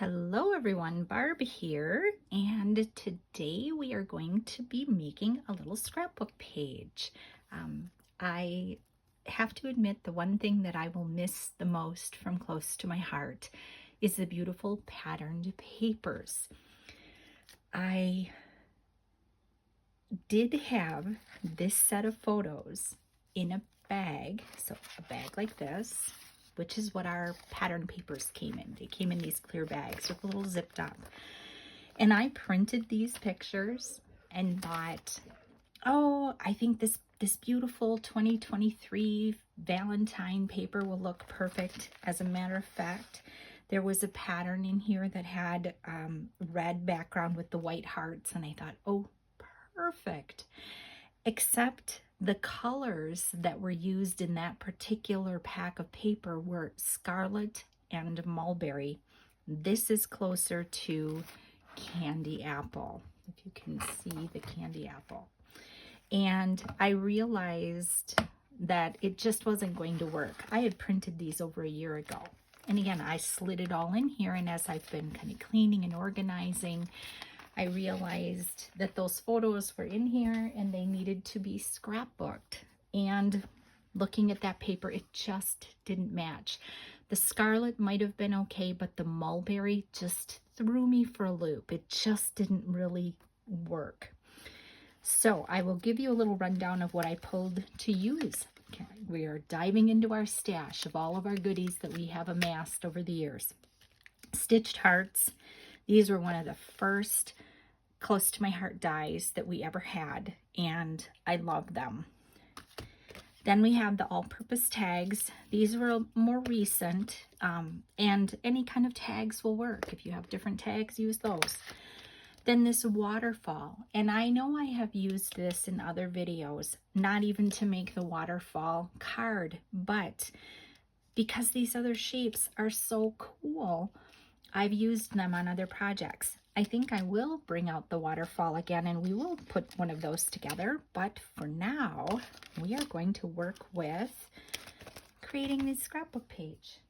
Hello everyone, Barb here, and today we are going to be making a little scrapbook page. I have to admit the one thing that I will miss the most from close to my heart is the beautiful patterned papers. I did have this set of photos in a bag, so a bag like this, which is what our pattern papers came in. They came in these clear bags with a little zip top. And I printed these pictures and thought, oh, I think this beautiful 2023 Valentine paper will look perfect. As a matter of fact, there was a pattern in here that had red background with the white hearts, and I thought, oh, perfect. Except the colors that were used in that particular pack of paper were scarlet and mulberry. This is closer to candy apple, if you can see the candy apple. And I realized that it just wasn't going to work. I had printed these over a year ago. And again, I slid it all in here, and as I've been kind of cleaning and organizing, I realized that those photos were in here and they needed to be scrapbooked. And looking at that paper, it just didn't match. The scarlet might have been okay, but the mulberry just threw me for a loop. It just didn't really work. So I will give you a little rundown of what I pulled to use. Okay, we are diving into our stash of all of our goodies that we have amassed over the years. Stitched hearts. These were one of the first close to my heart dies that we ever had, and I love them. Then we have the all-purpose tags. These were more recent, and any kind of tags will work. If you have different tags, use those. Then this waterfall, and I know I have used this in other videos, not even to make the waterfall card, but because these other shapes are so cool, I've used them on other projects. I think I will bring out the waterfall again, and we will put one of those together, but for now, we are going to work with creating this scrapbook page.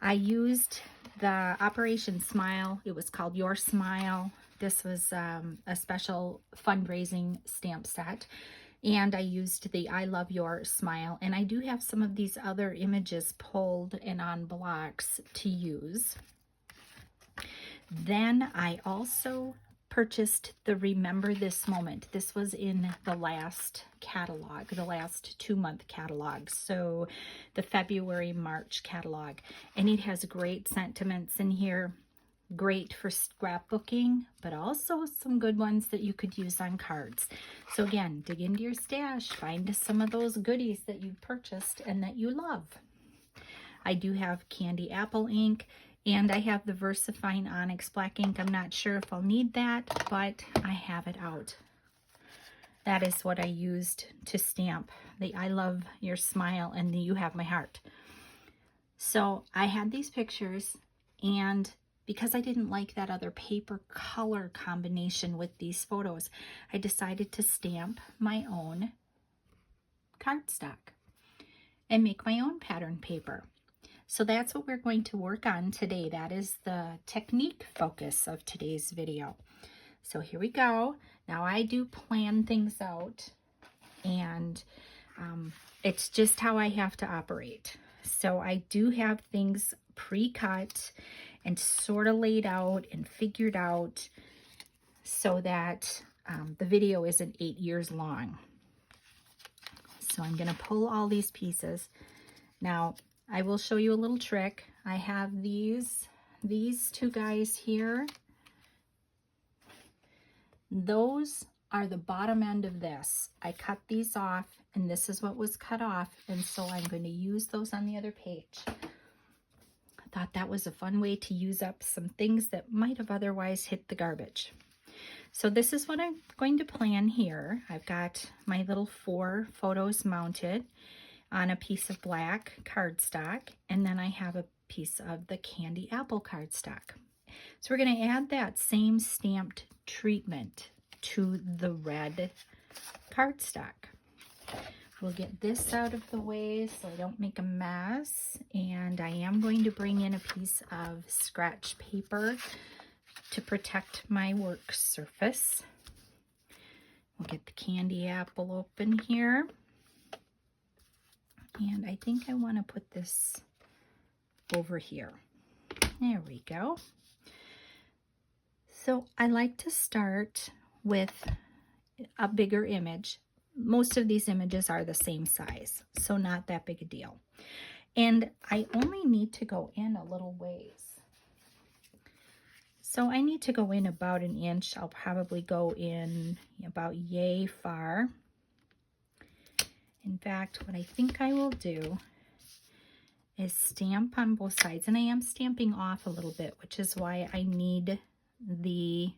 I used the Operation Smile. It was called Your Smile. This was a special fundraising stamp set. And I used the I Love Your Smile. And I do have some of these other images pulled and on blocks to use. Then I also purchased the Remember This Moment. This was in the last catalog, the last 2-month catalog. So the February-March catalog. And it has great sentiments in here. Great for scrapbooking, but also some good ones that you could use on cards. So again, dig into your stash, find some of those goodies that you've purchased and that you love. I do have candy apple ink, and I have the Versafine Onyx Black Ink. I'm not sure if I'll need that, but I have it out. That is what I used to stamp the I Love Your Smile and the You Have My Heart. So I had these pictures, and because I didn't like that other paper color combination with these photos, I decided to stamp my own cardstock and make my own pattern paper. So that's what we're going to work on today. That is the technique focus of today's video. So here we go. Now I do plan things out, and it's just how I have to operate. So I do have things pre-cut and sort of laid out and figured out so that the video isn't 8 years long. So I'm going to pull all these pieces. Now, I will show you a little trick. I have these two guys here. Those are the bottom end of this. I cut these off, and this is what was cut off, and so I'm going to use those on the other page. Thought that was a fun way to use up some things that might have otherwise hit the garbage. So this is what I'm going to plan here. I've got my little 4 photos mounted on a piece of black cardstock, and then I have a piece of the candy apple cardstock. So we're going to add that same stamped treatment to the red cardstock. We'll get this out of the way so I don't make a mess, and And I am going to bring in a piece of scratch paper to protect my work surface. We'll get the candy apple open here. And I think I want to put this over here. There we go. So I like to start with a bigger image. Most of these images are the same size, so not that big a deal. And I only need to go in a little ways. So I need to go in about an inch. I'll probably go in about yay far. In fact, what I think I will do is stamp on both sides. And I am stamping off a little bit, which is why I need the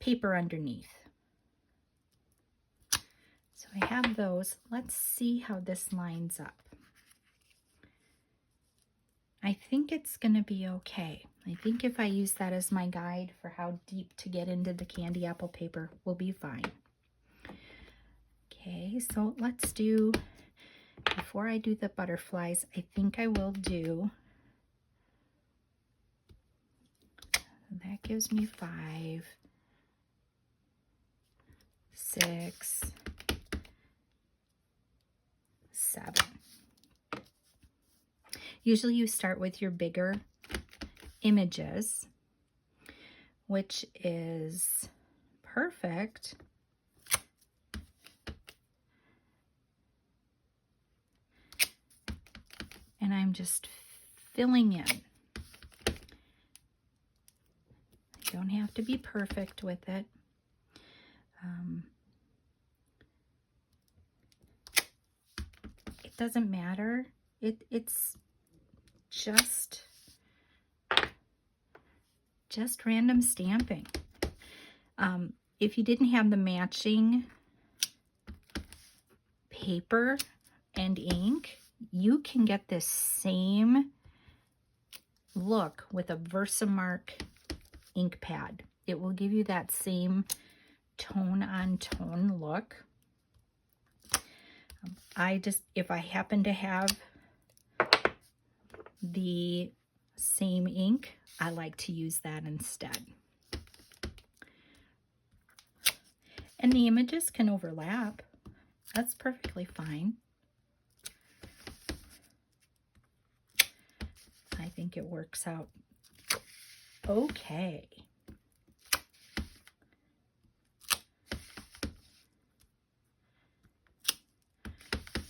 paper underneath. So I have those. Let's see how this lines up. I think it's going to be okay. I think if I use that as my guide for how deep to get into the candy apple paper, we'll be fine. Okay, so let's do, before I do the butterflies, I think I will do, that gives me 5, 6, 7. Usually you start with your bigger images, which is perfect. And I'm just filling in. I don't have to be perfect with it. It doesn't matter. It's just random stamping. If you didn't have the matching paper and ink, you can get this same look with a Versamark ink pad. It will give you that same tone on tone look. If I happen to have the same ink, I like to use that instead. And the images can overlap. That's perfectly fine. I think it works out okay.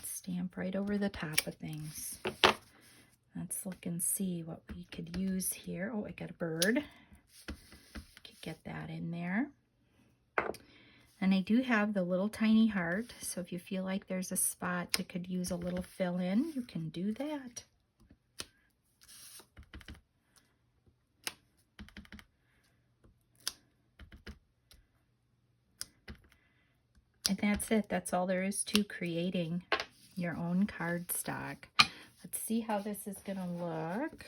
Stamp right over the top of things. Let's look and see what we could use here. Oh, I got a bird. Could get that in there. And I do have the little tiny heart, so if you feel like there's a spot that could use a little fill in, you can do that. And that's it. That's all there is to creating your own cardstock. Let's see how this is going to look.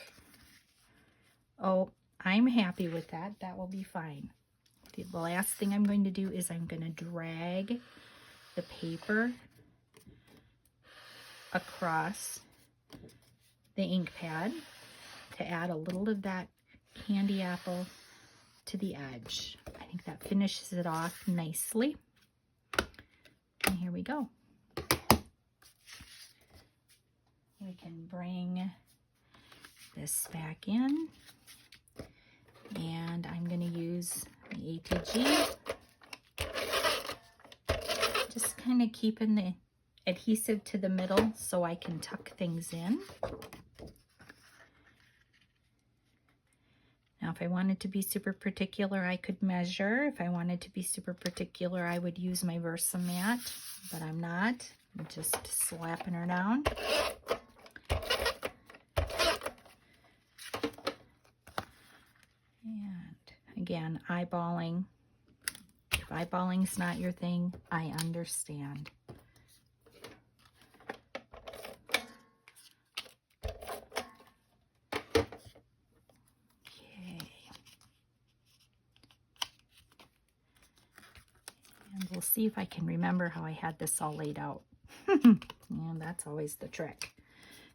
Oh, I'm happy with that. That will be fine. The last thing I'm going to do is I'm going to drag the paper across the ink pad to add a little of that candy apple to the edge. I think that finishes it off nicely. And here we go. We can bring this back in, and I'm going to use the ATG, just kind of keeping the adhesive to the middle so I can tuck things in. Now, if I wanted to be super particular, I could measure. If I wanted to be super particular, I would use my Versamat, but I'm not. I'm just slapping her down. And again, eyeballing. If eyeballing's not your thing, I understand. We'll see if I can remember how I had this all laid out. And that's always the trick.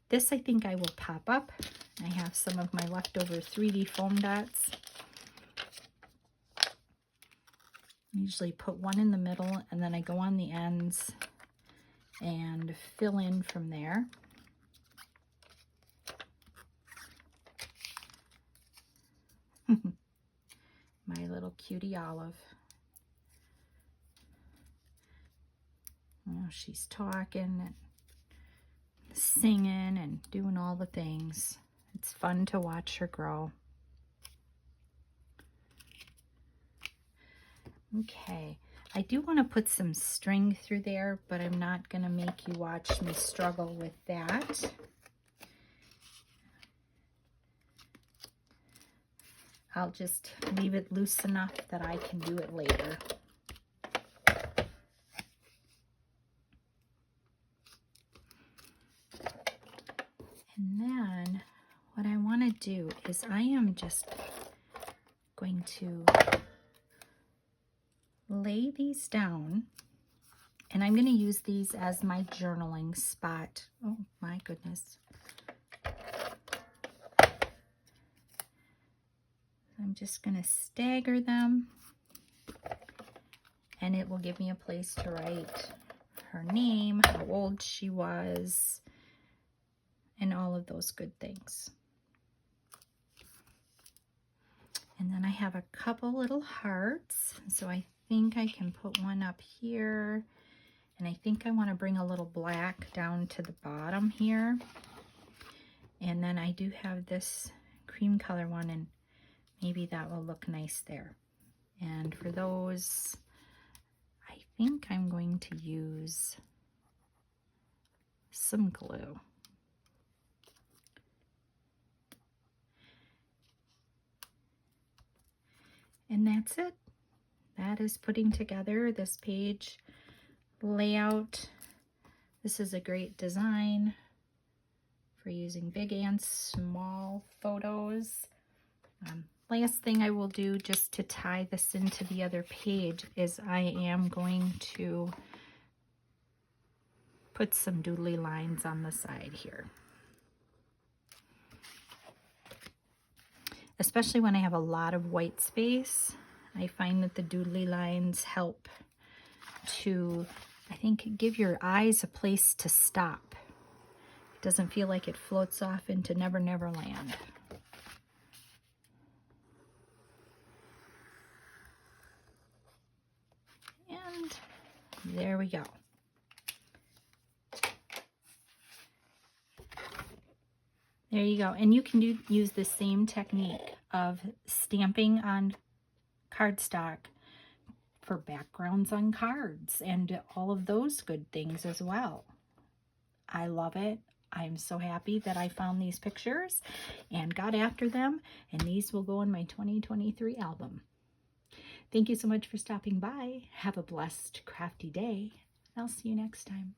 This I think I will pop up. I have some of my leftover 3D foam dots. I usually put one in the middle and then I go on the ends and fill in from there. My little cutie Olive. Oh, she's talking and singing and doing all the things. It's fun to watch her grow. Okay, I do want to put some string through there, but I'm not going to make you watch me struggle with that. I'll just leave it loose enough that I can do it later. And then what I want to do is I am just going to lay these down, and I'm going to use these as my journaling spot. Oh my goodness. I'm just going to stagger them, and it will give me a place to write her name, how old she was, and all of those good things. And then I have a couple little hearts, so I think I can put one up here, and I think I want to bring a little black down to the bottom here. And then I do have this cream color one, and maybe that will look nice there. And for those, I think I'm going to use some glue. And that's it. That is putting together this page layout. This is a great design for using big and small photos. Last thing I will do just to tie this into the other page is I am going to put some doodly lines on the side here. Especially when I have a lot of white space, I find that the doodly lines help to, I think, give your eyes a place to stop. It doesn't feel like it floats off into Never Never Land. And there we go. There you go. And you can use the same technique of stamping on cardstock for backgrounds on cards and all of those good things as well. I love it. I'm so happy that I found these pictures and got after them, and these will go in my 2023 album. Thank you so much for stopping by. Have a blessed, crafty day. I'll see you next time.